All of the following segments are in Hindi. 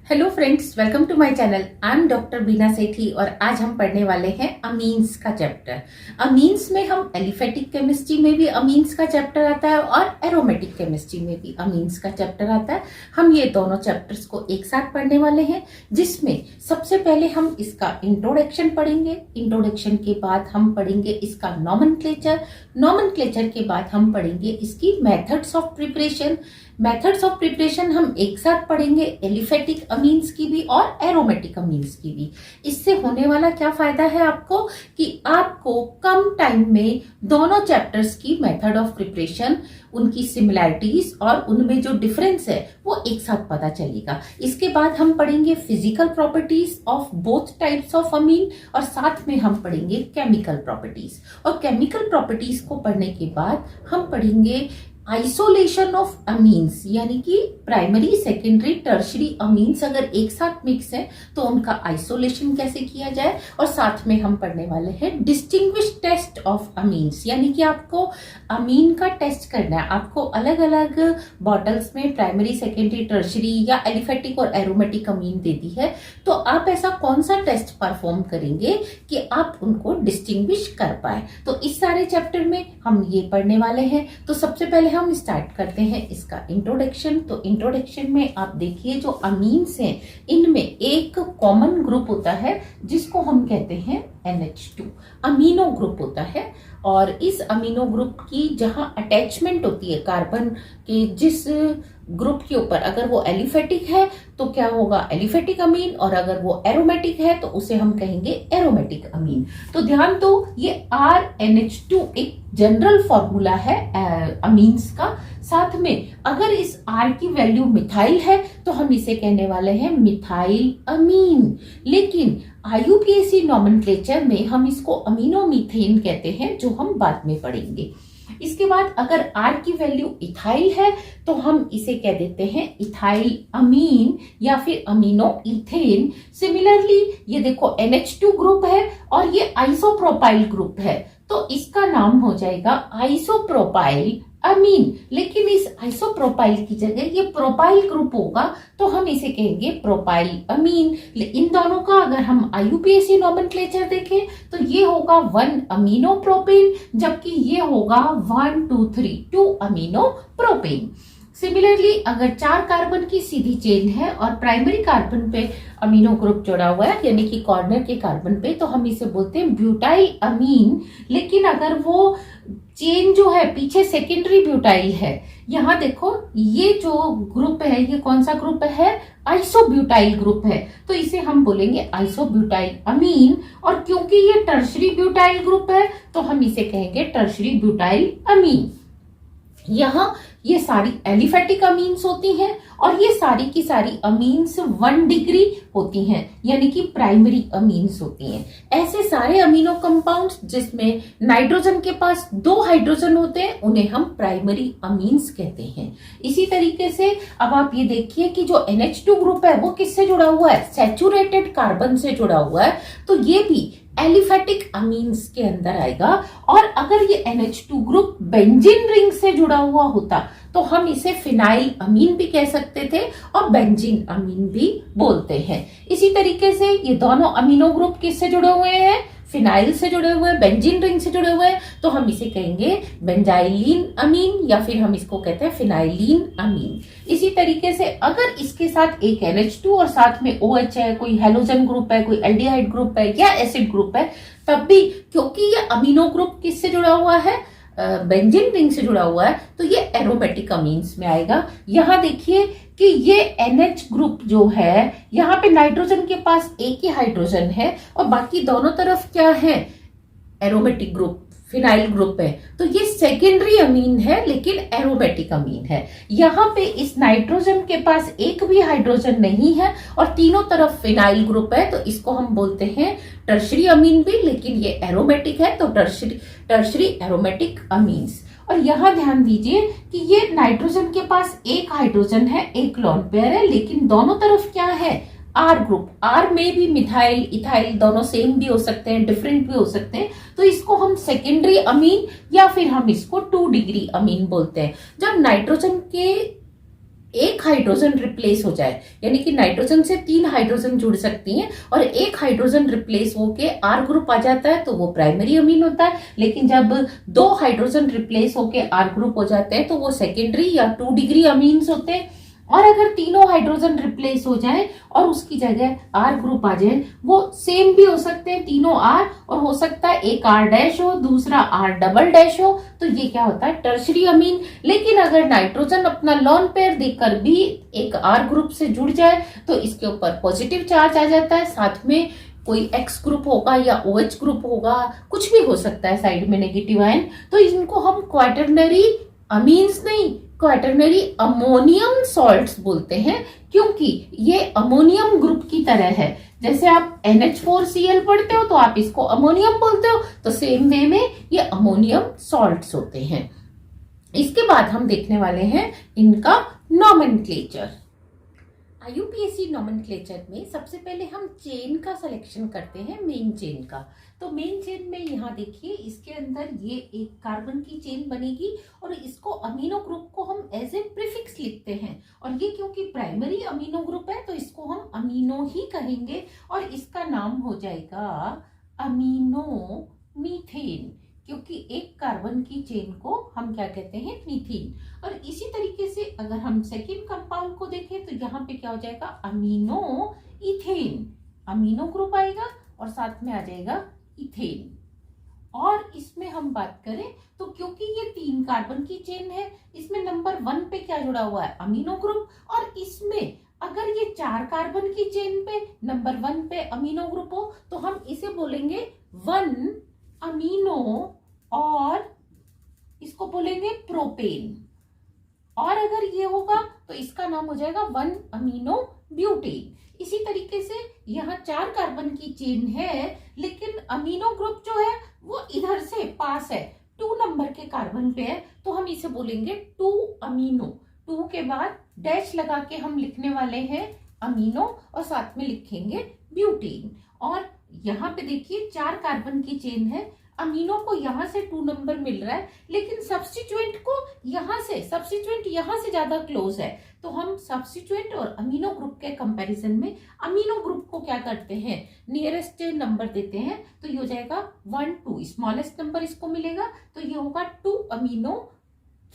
Hello friends, welcome to my channel. I am doctor Beena Sethi और आज हम पढ़ने वाले हैं अमीन्स का चैप्टर। अमीन्स में हम एलिफेटिक केमिस्ट्री में भी अमीन्स का चैप्टर आता है और एरोमेटिक केमिस्ट्री में भी अमीन्स का चैप्टर आता है। हम ये दोनों चैप्टर्स को एक साथ पढ़ने वाले हैं, जिसमें सबसे पहले हम इसका इंट्रोडक्शन पढ़ेंगे। इंट्रोडक्शन के बाद हम पढ़ेंगे इसका नॉमेनक्लेचर। नॉमेनक्लेचर के बाद हम पढ़ेंगे इसकी methods of preparation. Methods of preparation हम एक साथ पढ़ेंगे, एलिफेटिक अमीन्स की भी और एरोमेटिक अमीन्स की भी। इससे होने वाला क्या फायदा है आपको कि आपको कम टाइम में दोनों चैप्टर्स की मेथड ऑफ प्रिपरेशन, उनकी सिमिलैरिटीज और उनमें जो डिफरेंस है वो एक साथ पता चलेगा। इसके बाद हम पढ़ेंगे physical properties of both types of amine और साथ में हम पढ़ेंगे केमिकल प्रॉपर्टीज। और केमिकल प्रॉपर्टीज को पढ़ने के बाद हम पढ़ेंगे आइसोलेशन ऑफ अमीन्स, यानी कि प्राइमरी, सेकेंडरी, टर्शरी अमीन्स अगर एक साथ मिक्स है तो उनका आइसोलेशन कैसे किया जाए। और साथ में हम पढ़ने वाले हैं डिस्टिंग्विश टेस्ट ऑफ अमीन्स, यानी कि आपको अमीन का टेस्ट करना है। आपको अलग अलग बॉटल्स में प्राइमरी, सेकेंडरी, टर्शरी या एलिफेटिक और एरोमेटिक अमीन दे दी है, तो आप ऐसा कौन सा टेस्ट परफॉर्म करेंगे कि आप उनको डिस्टिंग्विश कर पाए। तो इस सारे चैप्टर में हम ये पढ़ने वाले हैं। तो सबसे पहले हम स्टार्ट करते हैं इसका इंट्रोडक्शन। तो इंट्रोडक्शन में आप देखिए, जो अमीन्स हैं इनमें एक कॉमन ग्रुप होता है जिसको हम कहते हैं NH2, अमीनो ग्रुप होता है। और इस अमीनो ग्रुप की जहां अटैचमेंट होती है कार्बन के जिस ग्रुप के ऊपर, अगर वो एलिफेटिक है तो क्या होगा एलिफेटिक अमीन, और अगर वो एरोमेटिक है तो उसे हम कहेंगे एरोमेटिक अमीन। तो ध्यान दो, ये RNH2 एक जनरल फॉर्मूला है अमीन्स का। साथ में अगर इस R की वैल्यू मिथाइल है तो हम इसे कहने वाले हैं मिथाइल अमीन। लेकिन IUPAC नॉमेनक्लेचर में हम इसको अमीनो मीथेन कहते हैं, जो हम बाद में पढ़ेंगे। इसके बाद अगर R की वैल्यू इथाइल है तो हम इसे कह देते हैं इथाइल अमीन या फिर अमीनो इथेन। सिमिलरली ये देखो NH2 ग्रुप है और ये आइसोप्रोपाइल ग्रुप है, तो इसका नाम हो जाएगा आइसोप्रोपाइल अमीन। लेकिन इस आइसोप्रोपाइल की जगह ये प्रोपाइल ग्रुप होगा तो हम इसे कहेंगे प्रोपाइल अमीन। इन दोनों का अगर हम IUPAC नॉमेनक्लेचर देखें तो ये होगा 1 अमीनो प्रोपेन, जबकि ये होगा 1 2 3 2 अमीनो प्रोपेन। सिमिलरली अगर 4 कार्बन की सीधी चेन है और प्राइमरी कार्बन पे अमीनो ग्रुप जुड़ा हुआ है, यानी कि कॉर्नर के कार्बन पे, तो हम इसे बोलते हैं ब्यूटाइल अमीन। लेकिन अगर वो चेन जो है पीछे सेकेंडरी ब्यूटाइल है, यहाँ देखो ये जो ग्रुप है ये कौन सा ग्रुप है, आइसोब्यूटाइल ग्रुप है, तो इसे हम बोलेंगे आइसोब्यूटाइल अमीन। और क्योंकि ये टर्शरी ब्यूटाइल ग्रुप है तो हम इसे कहेंगे टर्शरी ब्यूटाइल अमीन। यहाँ ये सारी एलिफेटिक अमीन्स होती हैं और ये सारी की सारी अमीन्स 1 डिग्री होती हैं, यानी कि प्राइमरी अमीन्स होती हैं। ऐसे सारे अमीनो कंपाउंड्स जिसमें नाइट्रोजन के पास 2 हाइड्रोजन होते हैं उन्हें हम प्राइमरी अमीन्स कहते हैं। इसी तरीके से अब आप ये देखिए कि जो NH2 ग्रुप है वो किससे जुड़ा हुआ है, सैचुरेटेड कार्बन से जुड़ा हुआ है, तो ये भी एलिफेटिक अमीन्स के अंदर आएगा। और अगर ये NH2 ग्रुप बेंजीन रिंग से जुड़ा हुआ होता तो हम इसे फिनाइल अमीन भी कह सकते थे और बेंजीन अमीन भी बोलते हैं। इसी तरीके से ये दोनों अमीनो ग्रुप किससे जुड़े हुए हैं, फिनाइल से जुड़े हुए हैं, बेंजीन रिंग से जुड़े हुए हैं, तो हम इसे कहेंगे बेंजाइलिन अमीन या फिर हम इसको कहते हैं फिनाइलिन अमीन। इसी तरीके से अगर इसके साथ एक NH2 और साथ में OH है, कोई हेलोजन ग्रुप है, कोई एल्डिहाइड ग्रुप है या एसिड ग्रुप है, तब भी क्योंकि ये अमीनो ग्रुप किससे जुड़ा हुआ है, बेंजीन रिंग से जुड़ा हुआ है, तो ये एरोमेटिक अमीन्स में आएगा। यहाँ देखिए कि ये NH ग्रुप जो है, यहाँ पे नाइट्रोजन के पास एक ही हाइड्रोजन है और बाकी दोनों तरफ क्या है, एरोमेटिक ग्रुप, फिनाइल ग्रुप है, तो ये सेकेंडरी अमीन है लेकिन एरोमेटिक अमीन है। यहाँ पे इस नाइट्रोजन के पास एक भी हाइड्रोजन नहीं है और तीनों तरफ फिनाइल ग्रुप है, तो इसको हम बोलते हैं टर्शरी अमीन भी, लेकिन ये एरोमेटिक है, तो टर्शरी एरोमेटिक अमीन्स। और यहाँ ध्यान दीजिए कि ये नाइट्रोजन के पास एक हाइड्रोजन है, एक लोन पेयर है, लेकिन दोनों तरफ क्या है, R ग्रुप। R में भी मिथाइल इथाइल दोनों सेम भी हो सकते हैं, डिफरेंट भी हो सकते हैं, तो इसको हम सेकेंडरी अमीन या फिर हम इसको 2 डिग्री अमीन बोलते हैं। जब नाइट्रोजन के एक हाइड्रोजन रिप्लेस हो जाए, यानी कि नाइट्रोजन से 3 हाइड्रोजन जुड़ सकती हैं और एक हाइड्रोजन रिप्लेस होके आर ग्रुप आ जाता है तो वो प्राइमरी अमीन होता है। लेकिन जब 2 हाइड्रोजन रिप्लेस होके आर ग्रुप हो जाते हैं तो वो सेकेंडरी या 2 डिग्री अमीन्स होते हैं। और अगर तीनों हाइड्रोजन रिप्लेस हो जाए और उसकी जगह आर ग्रुप आ जाए, वो सेम भी हो सकते हैं तीनों आर, और हो सकता है एक आर डैश हो दूसरा आर डबल डैश हो, तो ये क्या होता है टर्शरी अमीन। लेकिन अगर नाइट्रोजन अपना लोन पेयर देकर भी एक आर ग्रुप से जुड़ जाए तो इसके ऊपर पॉजिटिव चार्ज आ जाता है, साथ में कोई एक्स ग्रुप होगा या ओ एच ग्रुप होगा, कुछ भी हो सकता है साइड में नेगेटिव आयन, तो इनको हम क्वाटरनरी अमीन्स नहीं, क्वाटरनरी अमोनियम सॉल्ट्स बोलते हैं, क्योंकि ये अमोनियम ग्रुप की तरह है। जैसे आप NH4Cl पढ़ते हो तो आप इसको अमोनियम बोलते हो, तो सेम वे में ये अमोनियम सॉल्ट्स होते हैं। इसके बाद हम देखने वाले हैं इनका नॉमेनक्लेचर। IUPAC नॉमेनक्लेचर में सबसे पहले हम चेन का सिलेक्शन करते हैं, मेन चेन का। तो मेन चेन में यहाँ देखिए इसके अंदर ये एक कार्बन की चेन बनेगी और इसको अमीनो ग्रुप को हम एज ए प्रीफिक्स लिखते हैं, और ये क्योंकि प्राइमरी अमीनो ग्रुप है तो इसको हम अमीनो ही कहेंगे और इसका नाम हो जाएगा अमीनो मीथेन, क्योंकि एक कार्बन की चेन को हम क्या कहते हैं मीथेन। और इसी तरीके से अगर हम सेकेंड कंपाउंड को देखें तो यहाँ पे क्या हो जाएगा अमीनो इथेन, अमीनो ग्रुप आएगा और साथ में आ जाएगा इथेन। और इसमें हम बात करें तो क्योंकि ये 3 कार्बन की चेन है, इसमें नंबर 1 पे क्या जुड़ा हुआ है अमीनो ग्रुप, और इसमें अगर ये 4 कार्बन की चेन पे नंबर 1 पे अमीनो ग्रुप हो तो हम इसे बोलेंगे 1 अमीनो, और इसको बोलेंगे प्रोपेन। और अगर ये होगा तो इसका नाम हो जाएगा 1 अमीनो ब्यूटेन। इसी तरीके से यहाँ 4 कार्बन की चेन है लेकिन अमीनो ग्रुप जो है वो इधर से पास है, 2 नंबर के कार्बन पे है, तो हम इसे बोलेंगे 2 अमीनो। 2 के बाद डैश लगा के हम लिखने वाले हैं अमीनो और साथ में लिखेंगे ब्यूटेन। और यहाँ पे देखिए 4 कार्बन की चेन है, अमीनो को यहाँ से 2 नंबर मिल रहा है लेकिन सब्स्टिट्यूएंट को सब्स्टिट्यूएंट यहाँ से ज्यादा क्लोज है, तो हम सब्स्टिट्यूएंट और अमीनो ग्रुप के कंपैरिजन में अमीनो ग्रुप को क्या करते हैं नियरेस्ट नंबर देते हैं, तो ये हो जाएगा 1 2, स्मॉलेस्ट नंबर इसको मिलेगा तो ये होगा 2 अमीनो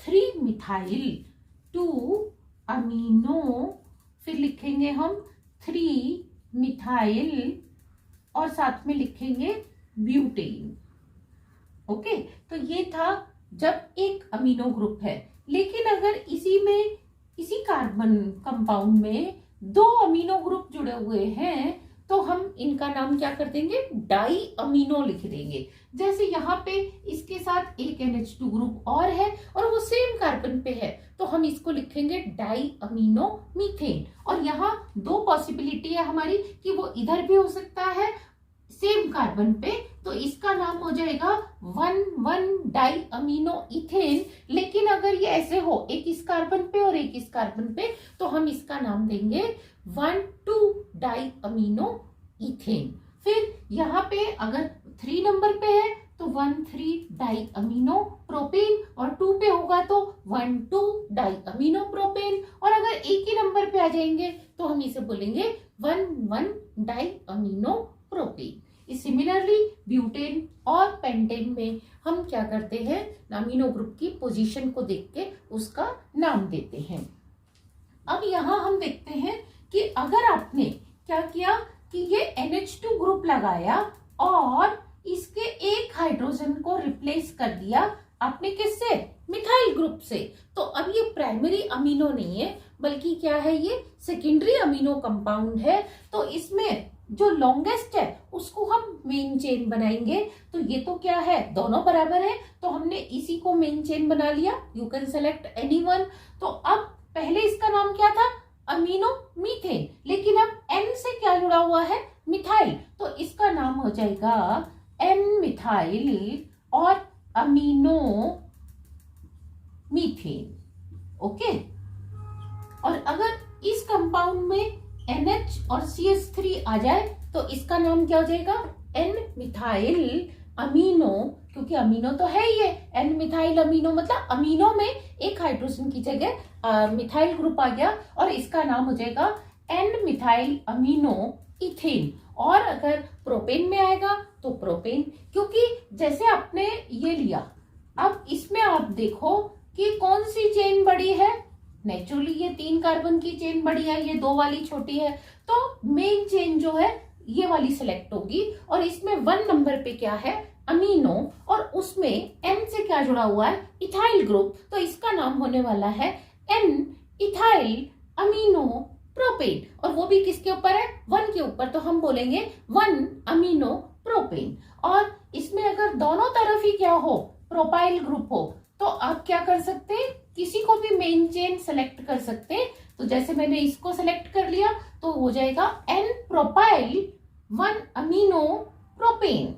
3 मिथाइल, 2 अमीनो, फिर लिखेंगे हम 3 मिथाइल और साथ में लिखेंगे ब्यूटेन। ओके, तो ये था जब एक अमीनो ग्रुप है। लेकिन अगर इसी कार्बन कंपाउंड में 2 अमीनो ग्रुप जुड़े हुए हैं तो हम इनका नाम क्या कर देंगे डाई अमीनो लिख देंगे। जैसे यहाँ पे इसके साथ एक NH2 ग्रुप और है और वो सेम कार्बन पे है तो हम इसको लिखेंगे डाई अमीनो मीथेन। और यहाँ 2 पॉसिबिलिटी है हमारी कि वो इधर भी हो सकता है सेम कार्बन पे, तो इसका नाम हो जाएगा 1 डाई अमीनो इथेन। लेकिन अगर ये ऐसे हो एक इस कार्बन पे और एक इस कार्बन पे तो हम इसका नाम देंगे 1 डाई अमीनो इथेन। फिर यहाँ पे अगर 3 नंबर पे है तो 1 डाई अमीनो प्रोपेन, और 2 पे होगा तो 1 डाई अमीनो प्रोपेन, और अगर एक ही नंबर पे आ जाएंगे तो हम इसे बोलेंगे 1 di amino propane. Similarly butane और पेंटेन में हम क्या करते हैं अमीनो ग्रुप की पोजीशन को देख के उसका नाम देते हैं। अब यहाँ हम देखते हैं कि अगर आपने क्या किया कि ये NH2 ग्रुप लगाया और इसके एक हाइड्रोजन को रिप्लेस कर दिया आपने किससे मिथाइल ग्रुप से, तो अब ये प्राइमरी अमीनो नहीं है बल्कि क्या है ये सेकेंडरी अमीनो कंपाउंड है। तो इसमें जो लॉन्गेस्ट है उसको हम मेन चेन बनाएंगे। तो ये तो क्या है दोनों बराबर है तो हमने इसी को मेन चेन बना लिया, यू कैन सेलेक्ट एनीवन। तो अब पहले इसका नाम क्या था अमीनो मीथेन, लेकिन अब N से क्या जुड़ा हुआ है मिथाइल, तो इसका नाम हो जाएगा N मिथाइल और अमीनो मीथेन। ओके, और अगर इस कंपाउंड में NH और CH3 आ जाए तो इसका नाम क्या हो जाएगा N मिथाइल अमीनो, क्योंकि अमीनो तो है ही है, एन मिथाइल अमीनो, मतलब अमीनो में एक हाइड्रोजन की जगह मिथाइल ग्रुप आ गया और इसका नाम हो जाएगा एन मिथाइल अमीनो इथेन। और अगर प्रोपेन में आएगा तो प्रोपेन, क्योंकि जैसे आपने ये लिया, अब इसमें आप देखो कि कौन सी चेन बड़ी है। नेचुरली ये 3 कार्बन की चेन बड़ी है, ये 2 वाली छोटी है, तो मेन चेन जो है ये वाली सिलेक्ट होगी। और इसमें 1 नंबर पे क्या है, अमीनो, और उसमें एन से क्या जुड़ा हुआ है, इथाइल ग्रुप, तो इसका नाम होने वाला है एन इथाइल अमीनो प्रोपेन। और वो भी किसके ऊपर है, 1 के ऊपर, तो हम बोलेंगे 1 अमीनो प्रोपेन। और इसमें अगर दोनों तरफ ही क्या हो, प्रोपाइल ग्रुप हो, तो आप क्या कर सकते हैं, किसी को भी मेन चेन सेलेक्ट कर सकते हैं। तो जैसे मैंने इसको सेलेक्ट कर लिया तो हो जाएगा एन प्रोपाइल 1 अमीनो प्रोपेन।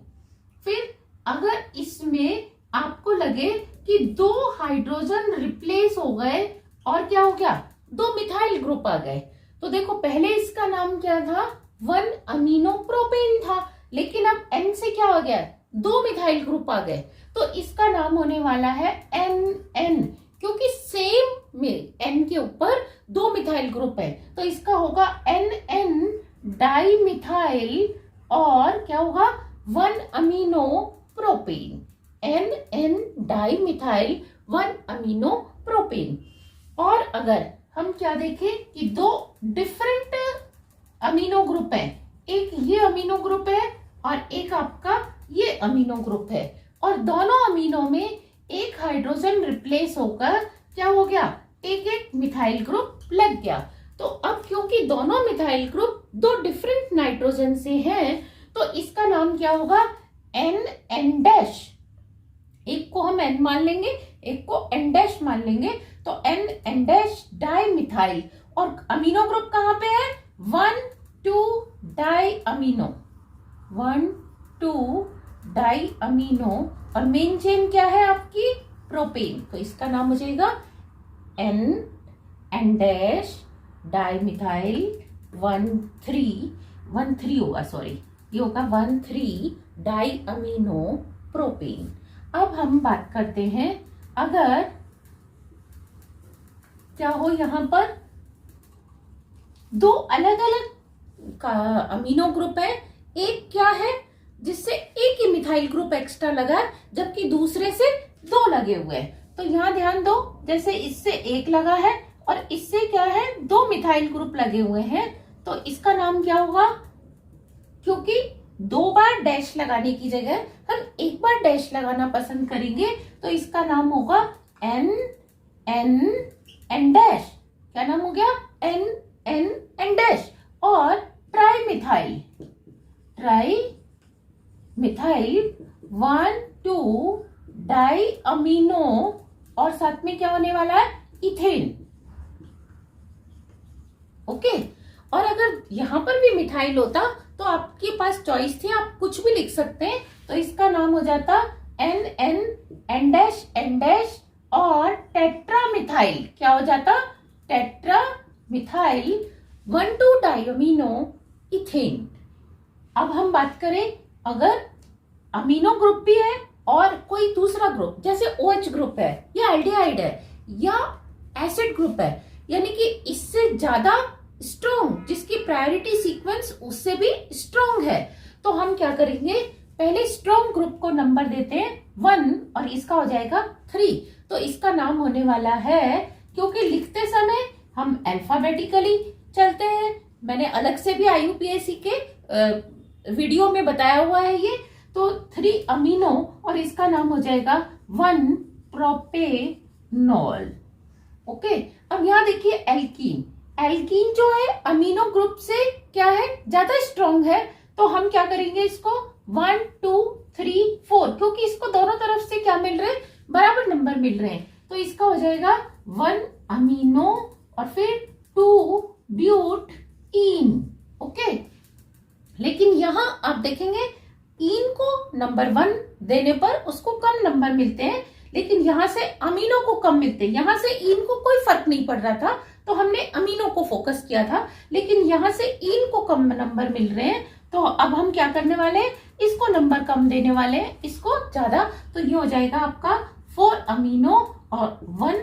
फिर अगर इसमें आपको लगे कि 2 हाइड्रोजन रिप्लेस हो गए और क्या हो गया, 2 मिथाइल ग्रुप आ गए, तो देखो पहले इसका नाम क्या था, 1 अमीनो प्रोपेन था, लेकिन अब एन से क्या हो गया, 2 मिथाइल ग्रुप आ गए, तो इसका नाम होने वाला है एन एन, क्योंकि सेम में एन के ऊपर 2 मिथाइल ग्रुप है, तो इसका होगा एन एन डाई मिथाइल और क्या होगा 1 amino propane, N N di methyl 1 amino propane. और अगर हम क्या देखें कि 2 डिफरेंट अमीनो ग्रुप है, एक ये अमीनो ग्रुप है और एक आपका ये अमीनो ग्रुप है, और दोनों अमीनो में एक हाइड्रोजन रिप्लेस होकर क्या हो गया, एक एक मिथाइल ग्रुप लग गया। तो अब क्योंकि दोनों मिथाइल ग्रुप 2 डिफरेंट नाइट्रोजन से हैं, तो इसका नाम क्या होगा, एन एन डैश, एक को हम एन मान लेंगे, एक को एन डैश मान लेंगे, तो N N dash di methyl. और अमीनो ग्रुप कहाँ पे है, 1 2 डाई अमीनो, 1 2 डाई अमीनो, और मेन चेन क्या है आपकी, प्रोपेन, तो इसका नाम हो जाएगा N N dash di methyl 1 3 होगा, सॉरी ये होगा 1 3 डाई अमीनो प्रोपेन। अब हम बात करते हैं, अगर क्या हो यहाँ पर 2 अलग अलग अमीनो ग्रुप है, एक क्या है जिससे एक ही मिथाइल ग्रुप एक्स्ट्रा लगा है, जबकि दूसरे से 2 लगे हुए हैं, तो यहाँ ध्यान दो, जैसे इससे 1 लगा है और इससे क्या है 2 मिथाइल ग्रुप लगे हुए हैं, तो इसका नाम क्या होगा, क्योंकि 2 बार डैश लगाने की जगह हम 1 बार डैश लगाना पसंद करेंगे, तो इसका नाम होगा एन एन एन डैश, क्या नाम हो गया, एन एन एन डैश। और ट्राई मिथाइल 1 2 डाई अमीनो, और साथ में क्या होने वाला है, इथेन। ओके, और अगर यहां पर भी मिथाइल होता तो आपके पास चॉइस थी, आप कुछ भी लिख सकते हैं, तो इसका नाम हो जाता एन एन एन डैश और टेट्रा मिथाइल, क्या हो जाता, tetra methyl 1 2 di amino ethane. अब हम बात करें, अगर अमीनो ग्रुप भी है और कोई दूसरा ग्रुप जैसे OH ग्रुप है या एल्डिहाइड है या एसिड ग्रुप है, यानी कि इससे ज्यादा स्ट्रॉन्ग, जिसकी प्रायोरिटी सीक्वेंस उससे भी स्ट्रॉन्ग है, तो हम क्या करेंगे, पहले स्ट्रॉन्ग ग्रुप को नंबर देते हैं 1 और इसका हो जाएगा 3, तो इसका नाम होने वाला है, क्योंकि लिखते समय हम अल्फाबेटिकली चलते हैं, मैंने अलग से भी IUPAC के वीडियो में बताया हुआ है ये, तो 3 अमीनो और इसका नाम हो जाएगा 1 प्रोपेनॉल। ओके, अब यहाँ देखिए एल्कीन जो है अमीनो ग्रुप से क्या है, ज्यादा स्ट्रॉन्ग है, तो हम क्या करेंगे, इसको 1 2 3 4, क्योंकि इसको दोनों तरफ से क्या मिल रहे हैं, बराबर नंबर मिल रहे हैं, तो इसका हो जाएगा 1 अमीनो और फिर 2 ब्यूटीन। ओके, लेकिन यहां आप देखेंगे इन को नंबर 1 देने पर उसको कम नंबर मिलते हैं, लेकिन यहां से अमीनो को कम मिलते हैं, यहां से इन को कोई फर्क नहीं पड़ रहा था, तो हमने अमीनो को फोकस किया था, लेकिन यहां से इन को कम नंबर मिल रहे हैं, तो अब हम क्या करने वाले हैं, इसको नंबर कम देने वाले हैं, इसको ज्यादा। तो ये हो जाएगा आपका 4 अमीनो और 1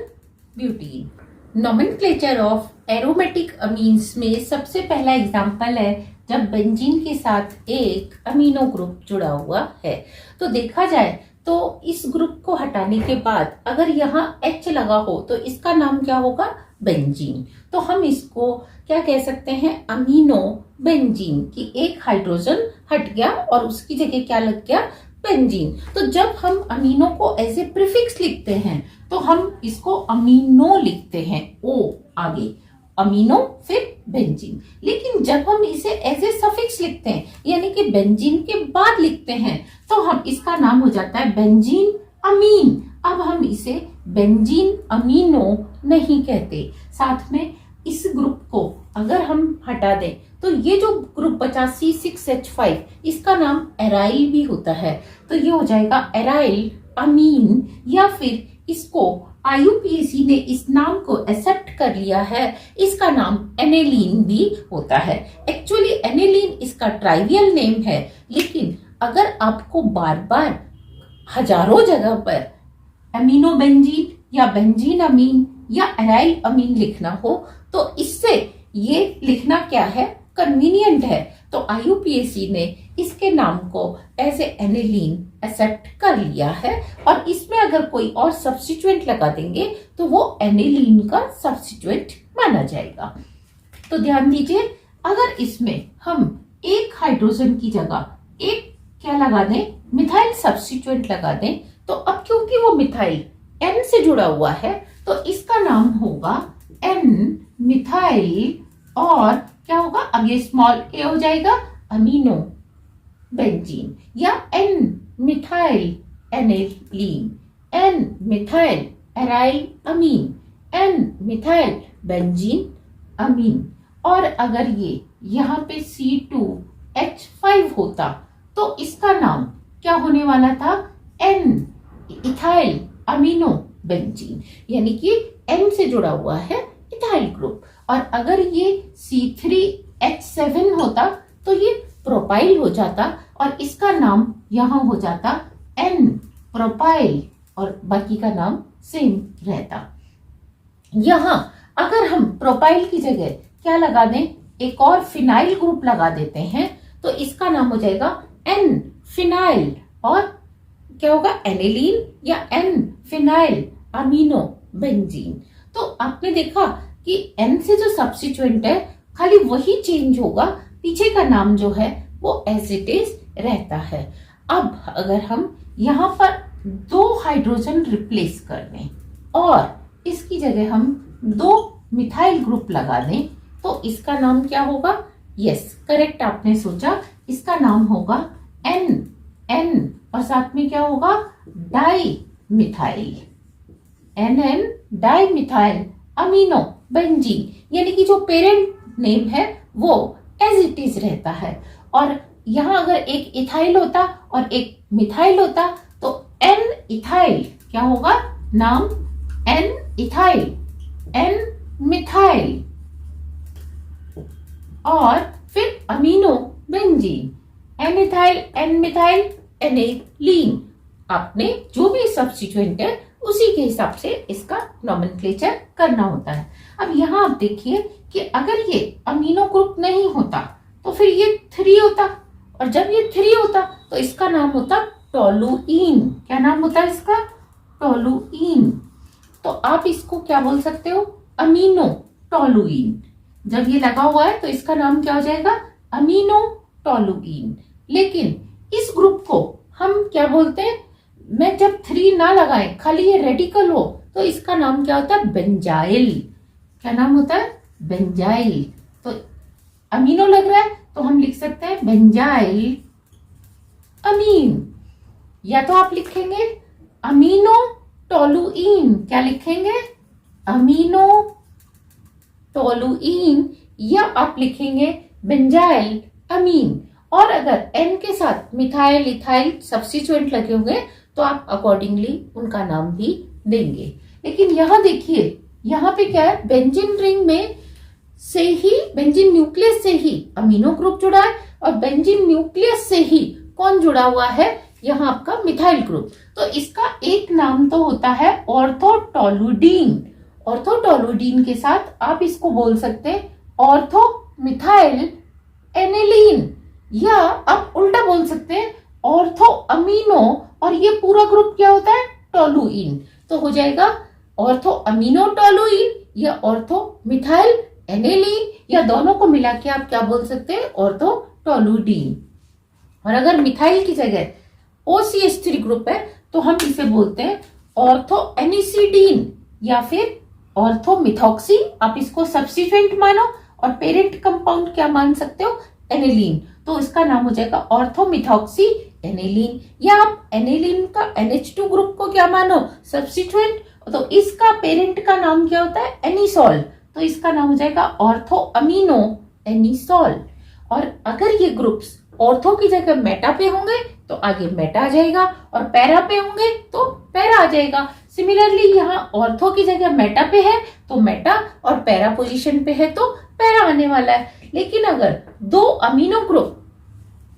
butene. Nomenclature of aromatic amines में सबसे पहला एग्जांपल है जब बेंजीन के साथ एक अमीनो ग्रुप जुड़ा हुआ है। तो देखा जाए तो इस ग्रुप को हटाने के बाद अगर यहाँ H लगा हो तो इसका नाम क्या होगा, बेंजीन। तो हम इसको क्या कह सकते हैं, अमीनो बेंजीन की एक हाइड्रोजन हट गया और उसकी जगह क्या लग गया, बेंजीन। तो जब हम अमीनो को एज ए प्रीफिक्स लिखते हैं तो हम इसको अमीनो लिखते हैं, ओ आगे अमीनो फिर बेंजीन। लेकिन जब हम इसे एज ए सफिक्स लिखते हैं यानी कि बेंजीन के बाद लिखते हैं तो हम इसका नाम हो जाता है बेंजीन अमीन। अब हम इसे बेंजीन अमीनो नहीं कहते। साथ में इस ग्रुप को अगर हम हटा दें तो ये जो ग्रुप बचा C6H5 इसका नाम एराइल भी होता है। तो ये हो जाएगा एराइल अमीन, या फिर इसको IUPAC ने इस नाम को एक्सेप्ट कर लिया है, इसका नाम एनेलीन भी होता है। एक्चुअली एनेलीन इसका ट्राइवियल नेम है, लेकिन अगर आपको बार बार हजारों जगह पर अमीनो बेंजीन या बेंजीन अमीन या एराइल अमीन लिखना हो तो इससे ये लिखना क्या है, कन्वीनियंट है। तो IUPAC ने इसके नाम को एज ए एनेलीन एक्सेप्ट कर लिया है और इसमें अगर कोई और सब्स्टिट्यूएंट लगा देंगे तो वो एनेलीन का सब्स्टिट्यूएंट माना जाएगा। तो ध्यान दीजिए, अगर इसमें हम एक हाइड्रोजन की जगह एक क्या लगा दें, मिथाइल सब्स्टिट्यूएंट लगा दें, तो अब क्योंकि वो मिथाइल N से जुड़ा हुआ है तो इसका नाम होगा N मिथाइल, और क्या होगा, आगे स्मॉल a हो जाएगा अमीनो बेंजीन, या N methyl aniline, N methyl aryl amine, N methyl benzene amine. और अगर ये यहाँ पे C2H5 होता तो इसका नाम क्या होने वाला था, N इथाइल अमीनो बेंजीन, यानी कि N से जुड़ा हुआ है इथाइल ग्रुप। और अगर ये C3H7 होता तो ये प्रोपाइल हो जाता और इसका नाम यहाँ हो जाता N प्रोपाइल, और बाकी का नाम सेम रहता। यहाँ अगर हम प्रोपाइल की जगह क्या लगा दें, एक और फिनाइल ग्रुप लगा देते हैं तो इसका नाम हो जाएगा N फिनाइल, और क्या होगा, एनेलीन या N फिनाइल अमीनो बेंजीन। तो आपने देखा कि N से जो सब्स्टिट्यूएंट है खाली वही चेंज होगा, पीछे का नाम जो है वो एज इट इज रहता है। अब अगर हम यहाँ पर 2 हाइड्रोजन रिप्लेस कर दें और इसकी जगह हम 2 मिथाइल ग्रुप लगा दें तो इसका नाम क्या होगा, यस करेक्ट आपने सोचा, इसका नाम होगा N और साथ में क्या होगा, di methyl, NN di methyl amino benzene, यानी कि जो पेरेंट नेम है वो एज इट इज रहता है। और यहाँ अगर एक इथाइल होता और एक मिथाइल होता तो N इथाइल क्या होगा, नाम N इथाइल, N मिथाइल, और फिर amino benzene, N ethyl, N methyl, aniline. आपने जो भी सब्स्टिट्यूएंट है उसी के हिसाब से इसका नोमेनक्लेचर करना होता है। अब यहाँ आप देखिए कि अगर ये अमीनो ग्रुप नहीं होता तो फिर ये 3 होता, और जब ये 3 होता तो इसका नाम होता टोलुइन। क्या नाम होता है इसका, टोलुइन। तो आप इसको क्या बोल सकते हो, अमीनो टोलुइन। जब ये लगा हुआ है तो इसका नाम क्या हो जाएगा, अमीनो टोलुइन। लेकिन इस ग्रुप को हम क्या बोलते हैं, मैं जब 3 ना लगाए खाली ये रेडिकल हो तो इसका नाम क्या होता है, बेंजाइल। क्या नाम होता है, बेंजाइल। तो अमीनो लग रहा है तो हम लिख सकते हैं बेंजाइल अमीन, या तो आप लिखेंगे अमीनो टोलुइन। क्या लिखेंगे, अमीनो टोलुइन, या आप लिखेंगे बेंजाइल अमीन। और अगर N के साथ मिथाइल इथाइल सब्स्टिट्यूएंट लगे होंगे तो आप अकॉर्डिंगली उनका नाम भी देंगे। लेकिन यहाँ देखिए, यहाँ पे क्या है, बेंजीन रिंग में से ही, बेंजीन न्यूक्लियस से ही अमीनो ग्रुप जुड़ा है और बेंजीन न्यूक्लियस से ही कौन जुड़ा हुआ है, यहाँ आपका मिथाइल ग्रुप। तो इसका एक नाम तो होता है ऑर्थोटोलुडीन। ऑर्थोटोलुडीन के साथ आप इसको बोल सकते हैं ऑर्थो मिथाइल एनिलीन, या आप उल्टा बोल सकते हैं ऑर्थो अमीनो, और ये पूरा ग्रुप क्या होता है, टोलुइन। तो हो जाएगा ऑर्थो अमीनो टोलुइन या ऑर्थो मिथाइल एनिलीन, या दोनों को मिला के आप क्या बोल सकते हैं, ऑर्थो टोलुडीन। और अगर मिथाइल की जगह OCH3 ग्रुप है तो हम इसे बोलते हैं ऑर्थो एनिसिडीन या फिर ऑर्थो मिथॉक्सी। आप इसको सब्स्टिट्यूएंट मानो और पेरेंट कंपाउंड क्या मान सकते हो, एनिलीन। तो इसका नाम हो जाएगा ऑर्थो मिथॉक्सी एनिलीन, या आप एनिलीन का NH2 ग्रुप को क्या मानो, सब्स्टिट्यूएंट। तो इसका पेरेंट का नाम क्या होता है, एनिसोल। तो इसका नाम हो जाएगा ऑर्थो अमीनो एनिसोल। और अगर ये ग्रुप्स ऑर्थो की जगह मेटा पे होंगे तो आगे मेटा आ जाएगा, और पैरा पे होंगे तो पैरा आ जाएगा। सिमिलरली यहाँ ऑर्थो की जगह मेटा पे है तो मेटा, और पैरा पोजीशन पे है तो पैरा आने वाला है। लेकिन अगर दो अमीनो ग्रुप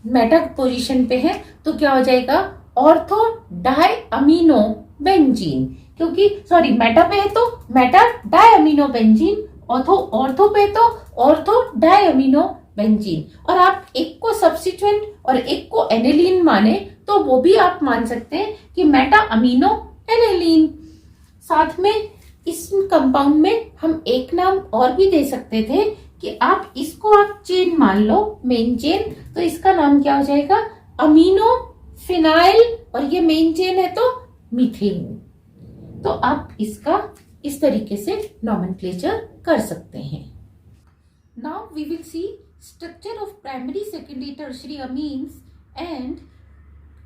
मेटा पोजीशन पे है तो क्या हो जाएगा, ऑर्थो डाई अमीनो बेंजीन। क्योंकि सॉरी मेटा पे है तो meta di amino benzene, ortho पे तो ऑर्थो डाई अमीनो बेंजीन। और आप एक को सब्स्टिट्यूएंट और एक को एनिलीन माने तो वो भी आप मान सकते हैं कि मेटा अमीनो एनिलीन। साथ में इस कंपाउंड में हम एक नाम और भी दे सकते थे कि आप इसको आप चेन मान लो, मेन चेन। तो इसका नाम क्या हो जाएगा, अमीनो फिनाइल, और ये मेन चेन है तो मीथेन। तो आप इसका इस तरीके से नॉमेनक्लेचर कर सकते हैं। Now we will see structure of primary, secondary, tertiary amines and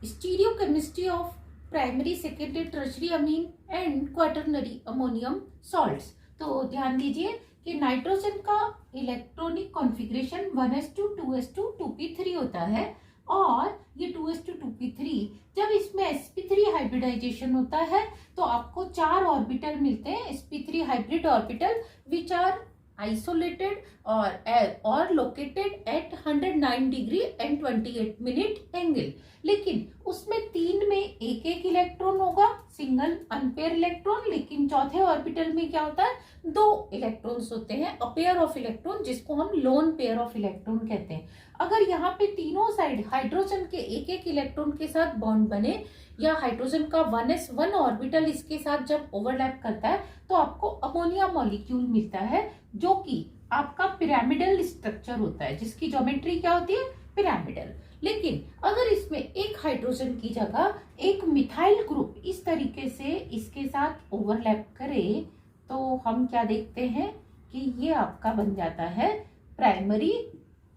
stereochemistry of primary, secondary, tertiary amine and quaternary ammonium salts। तो ध्यान दीजिए कि नाइट्रोजन का electronic configuration 1s2 2s2 2p3 होता है, और ये 2s2 2p3 जब इसमें sp3 हाइब्रिडाइजेशन होता है तो आपको 4 ऑर्बिटल मिलते हैं, sp3 hybrid orbital which are isolated or located at 109 degree and 28 minute angle. लेकिन उसमें 3 में एक एक इलेक्ट्रॉन होगा, सिंगल अनपेयर इलेक्ट्रॉन। लेकिन चौथे ऑर्बिटल में क्या होता है, 2 इलेक्ट्रॉन्स होते हैं, अ पेयर ऑफ इलेक्ट्रॉन, जिसको हम लोन पेयर ऑफ इलेक्ट्रॉन कहते हैं। अगर यहाँ पे तीनों साइड हाइड्रोजन के एक एक इलेक्ट्रॉन के साथ बॉन्ड बने, या हाइड्रोजन का 1s1 ऑर्बिटल इसके साथ जब ओवरलैप करता है तो आपको अमोनिया मॉलिक्यूल मिलता है, जो कि आपका पिरामिडल स्ट्रक्चर होता है, जिसकी ज्योमेट्री क्या होती है, पिरामिडल। लेकिन अगर इसमें एक हाइड्रोजन की जगह एक मिथाइल ग्रुप इस तरीके से इसके साथ ओवरलैप करे तो हम क्या देखते हैं कि ये आपका बन जाता है प्राइमरी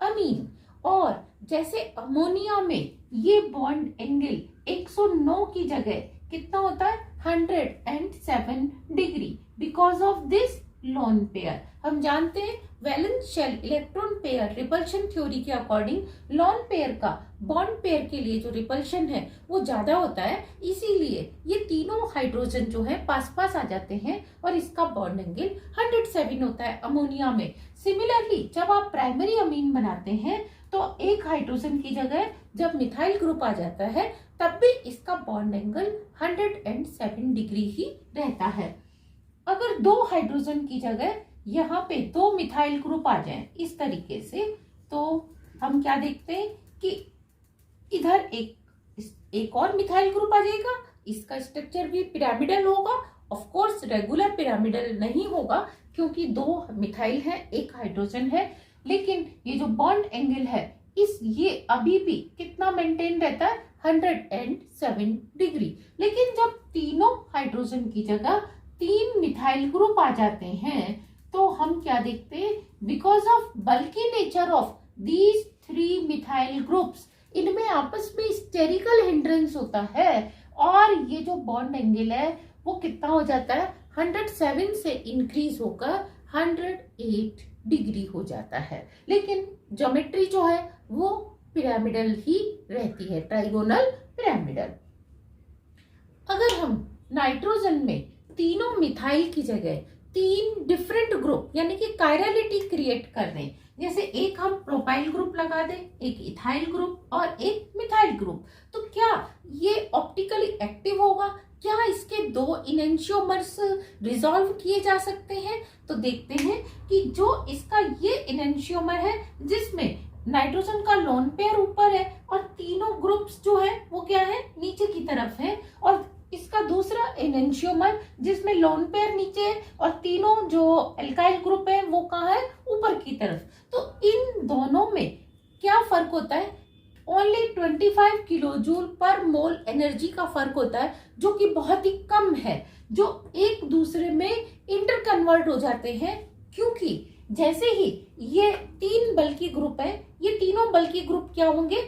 अमीन। और जैसे अमोनिया में ये बॉन्ड एंगल 109 की जगह कितना होता है, 107 degree, because of this lone pair. हम जानते हैं valence shell electron pair repulsion theory के अकॉर्डिंग लोन पेयर का बॉन्ड पेयर के लिए जो रिपल्शन है वो ज्यादा होता है, इसीलिए ये तीनों हाइड्रोजन जो है पास पास आ जाते हैं और इसका बॉन्ड एंगल 107 होता है अमोनिया में। सिमिलरली जब आप प्राइमरी अमीन बनाते हैं तो एक हाइड्रोजन की जगह जब मिथाइल ग्रुप आ जाता है तब भी इसका बॉन्ड एंगल 107 डिग्री ही रहता है। अगर 2 हाइड्रोजन की जगह यहाँ पे 2 मिथाइल ग्रुप आ जाएं इस तरीके से, तो हम क्या देखते हैं कि इधर एक और मिथाइल ग्रुप आ जाएगा, इसका स्ट्रक्चर भी पिरामिडल होगा। ऑफ कोर्स रेगुलर पिरामिडल नहीं होगा क्योंकि 2 मिथाइल है, 1 हाइड्रोजन है, लेकिन ये जो बॉन्ड एंगल है ये अभी भी कितना मेंटेन रहता है, 107 डिग्री। लेकिन जब तीनों हाइड्रोजन की जगह 3 मिथाइल ग्रुप आ जाते हैं तो हम क्या देखते हैं, because of bulky nature of these 3 methyl groups, इनमें आपस में स्टेरिकल हिंड्रेंस होता है और ये जो बॉन्ड एंगल है वो कितना हो जाता है, 107 से इंक्रीज होकर 108 डिग्री हो जाता है। लेकिन ज्योमेट्री जो है वो पिरामिडल ही रहती है, ट्राइगोनल पिरामिडल। अगर हम नाइट्रोजन में तीनों मिथाइल की जगह तीन डिफरेंट ग्रुप यानी कि कायरलिटी क्रिएट कर दें, जैसे एक हम प्रोपाइल ग्रुप लगा दें, एक इथाइल ग्रुप और एक मिथाइल ग्रुप, तो क्या ये ऑप्टिकली एक्टिव होगा? क्या इसके दो इनेंशियोमर्स रिजॉल्व किए जा सकते हैं? तो देखते हैं कि जो इसका ये इनेंशियोमर है जिसमें नाइट्रोजन का लोन पेयर ऊपर है और तीनों ग्रुप्स जो है वो क्या है, नीचे की तरफ है, और इसका दूसरा इनेंशियोमर जिसमें लोन पेयर नीचे है और तीनों जो एल्काइल ग्रुप है वो कहाँ है, ऊपर की तरफ। तो इन दोनों में क्या फर्क होता है? ओनली 25 किलो जूल पर मोल एनर्जी का फर्क होता है, जो कि बहुत ही कम है, जो एक दूसरे में इंटर कन्वर्ट हो जाते हैं। क्योंकि जैसे ही ये तीन बल्कि ग्रुप है, ये तीनों बल्कि ग्रुप क्या होंगे,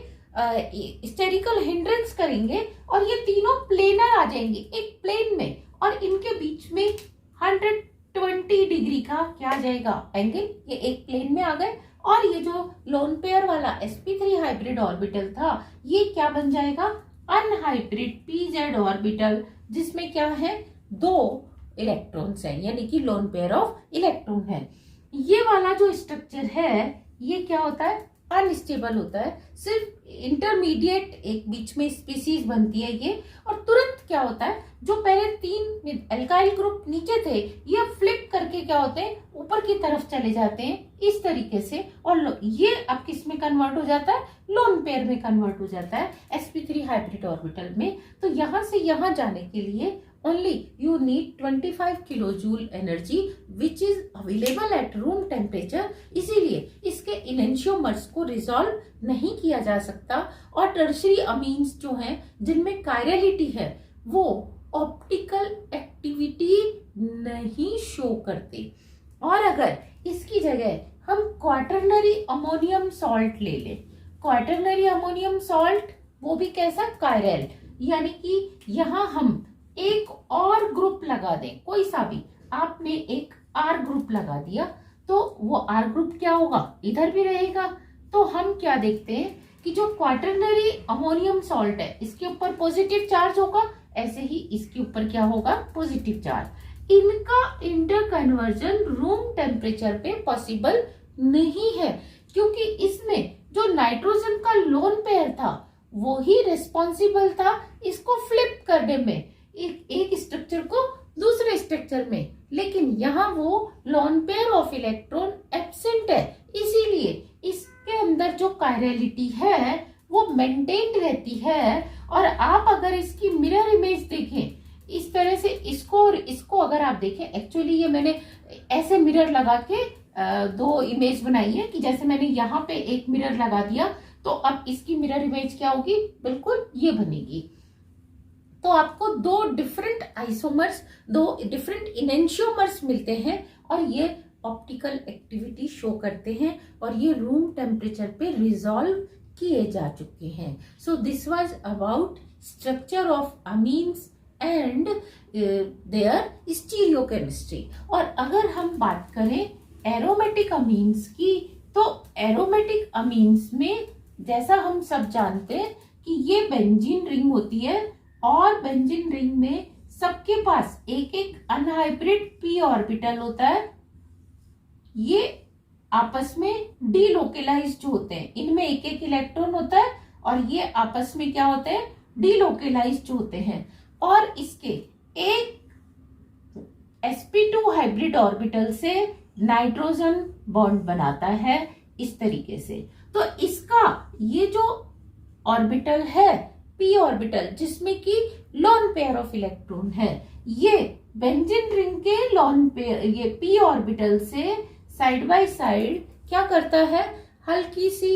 स्टेरिकल हिंड्रेंस करेंगे और ये तीनों प्लेनर आ जाएंगे एक प्लेन में, और इनके बीच में 120 डिग्री का क्या आ जाएगा, एंगल, ये एक प्लेन में आ गए। और ये जो लोन पेयर वाला sp3 हाइब्रिड ऑर्बिटल था, ये क्या बन जाएगा, अनहाइब्रिड pz ऑर्बिटल, जिसमें क्या है, दो इलेक्ट्रॉन्स हैं, यानी कि लोन पेयर ऑफ इलेक्ट्रॉन है। ये वाला जो स्ट्रक्चर है ये क्या होता है, अनस्टेबल होता है, सिर्फ इंटरमीडिएट एक बीच में स्पीसीज बनती है ये, और तुरंत क्या होता है, जो पहले तीन एल्काइल ग्रुप नीचे थे ये फ्लिप करके क्या होते हैं, ऊपर की तरफ चले जाते हैं इस तरीके से, और ये अब किस में कन्वर्ट हो जाता है, लोन पेयर में कन्वर्ट हो जाता है sp3 हाइब्रिड ऑर्बिटल में। तो यहां से यहां जाने के लिए only you need 25 kilojoule energy which is available at room temperature। इसीलिए इसके इनेंशियोमर्स को रिजॉल्व नहीं किया जा सकता, और टर्शरी अमीन्स जो हैं जिनमें कायरलिटी है वो ऑप्टिकल एक्टिविटी नहीं शो करते। और अगर इसकी जगह हम क्वाटरनरी अमोनियम सॉल्ट ले लें, क्वाटरनरी अमोनियम सॉल्ट वो भी कैसा, कायरल, यानी कि यहाँ हम एक और ग्रुप लगा दें, कोई सा भी, आपने एक आर ग्रुप लगा दिया तो वो आर ग्रुप क्या होगा, इधर भी रहेगा। तो हम क्या देखते हैं कि जो क्वाटरनरी अमोनियम सॉल्ट है इसके ऊपर पॉजिटिव चार्ज होगा, ऐसे ही इसके ऊपर क्या होगा, पॉजिटिव चार्ज। इनका इंटर कन्वर्जन रूम टेम्परेचर पे पॉसिबल नहीं है, क्योंकि इसमें जो नाइट्रोजन का लोन पेयर था वो ही रिस्पॉन्सिबल था इसको फ्लिप करने में, एक स्ट्रक्चर को दूसरे स्ट्रक्चर में, लेकिन यहाँ वो lone pair of electron absent है, इसीलिए इसके अंदर जो कायरलिटी है वो मेंटेन्ड रहती है। और आप अगर इसकी मिरर इमेज देखें इस तरह से, इसको और इसको अगर आप देखें, एक्चुअली ये मैंने ऐसे मिरर लगा के दो इमेज बनाई है कि जैसे मैंने यहाँ पे एक मिरर लगा दिया तो अब इसकी मिरर इमेज क्या होगी, बिल्कुल ये बनेगी। तो आपको दो डिफरेंट आइसोमर्स, दो डिफरेंट इनेंशियोमर्स मिलते हैं, और ये ऑप्टिकल एक्टिविटी शो करते हैं, और ये रूम टेम्परेचर पे रिजॉल्व किए जा चुके हैं। So this was about structure of amines and their stereochemistry. और अगर हम बात करें एरोमेटिक अमीन्स की, तो एरोमेटिक अमीन्स में जैसा हम सब जानते हैं कि ये बेंजीन रिंग होती है, और बेंजीन रिंग में सबके पास एक एक अनहाइब्रिड p ऑर्बिटल होता है। ये आपस में डीलोकेलाइज्ड होते हैं, इनमें एक एक इलेक्ट्रॉन होता है, और ये आपस में क्या होते हैं, डीलोकेलाइज्ड होते हैं। और इसके एक sp2 हाइब्रिड ऑर्बिटल से नाइट्रोजन बॉन्ड बनाता है इस तरीके से। तो इसका ये जो ऑर्बिटल है p ऑर्बिटल, जिसमें कि लोन पेयर ऑफ इलेक्ट्रॉन है, ये बेंजीन रिंग के लोन पेयर, ये p ऑर्बिटल से साइड बाय साइड क्या करता है, हल्की सी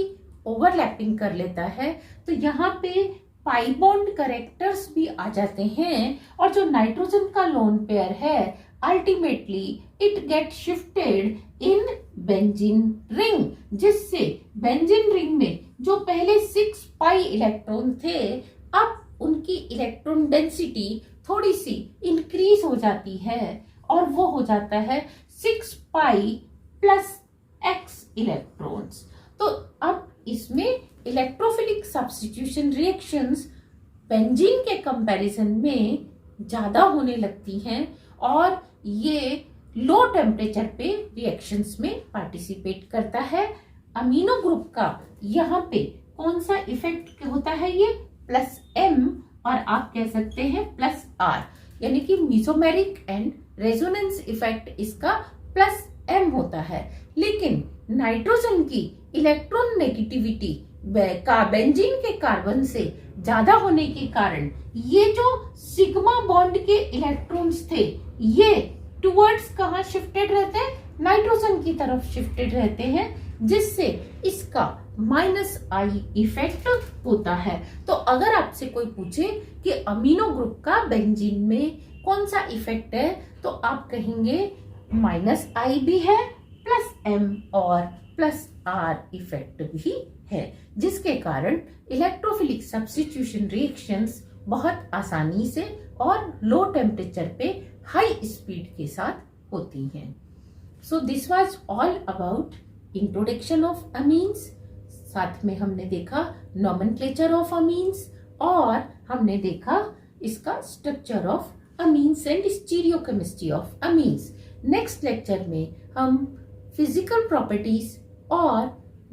ओवरलैपिंग कर लेता है। तो यहाँ पे पाई बॉन्ड करेक्टर्स भी आ जाते हैं, और जो नाइट्रोजन का लोन पेयर है ultimately it get shifted in benzene ring, जिससे बेंजीन रिंग में जो पहले 6 पाई इलेक्ट्रॉन थे, अब उनकी इलेक्ट्रॉन डेंसिटी थोड़ी सी इंक्रीज हो जाती है, और वो हो जाता है 6 पाई प्लस एक्स इलेक्ट्रॉन्स। तो अब इसमें इलेक्ट्रोफिलिक सब्स्टिट्यूशन रिएक्शंस बेंजीन के कंपैरिजन में ज्यादा होने लगती हैं, और ये लो टेम्परेचर पे रिएक्शंस में पार्टिसिपेट करता है। अमीनो ग्रुप का यहाँ पे कौन सा इफेक्ट होता है, ये +M और आप कह सकते हैं +R, यानी कि मीसोमेरिक एंड रेजोनेंस इफेक्ट इसका +M होता है। लेकिन नाइट्रोजन की इलेक्ट्रॉन नेगेटिविटी का बेंजीन के कार्बन से ज्यादा होने के कारण ये जो सिग्मा बॉन्ड के इलेक्ट्रॉन्स थे ये टुवर्ड्स कहाँ शिफ्टेड रहते हैं, नाइट्रोजन की तरफ शिफ्टेड रहते हैं, जिससे इसका -I इफेक्ट होता है। तो अगर आपसे कोई पूछे कि अमीनो ग्रुप का बेंजीन में कौन सा इफेक्ट है, तो आप कहेंगे -I भी है, +M और +R इफेक्ट भी है, जिसके कारण इलेक्ट्रोफिलिक सब्स्टिट्यूशन रिएक्शंस बहुत आसानी से और लो टेम्परेचर पे हाई स्पीड के साथ होती हैं। So this was all about introduction of amines. साथ में हमने देखा नॉमेनक्लेचर ऑफ अमीन्स और हमने देखा इसका structure of amines and stereochemistry of amines. Next lecture में हम फिजिकल प्रॉपर्टीज और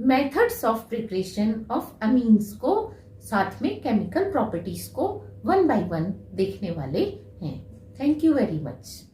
methods of preparation of amines को साथ में केमिकल प्रॉपर्टीज को 1 by 1 देखने वाले हैं। Thank you very much.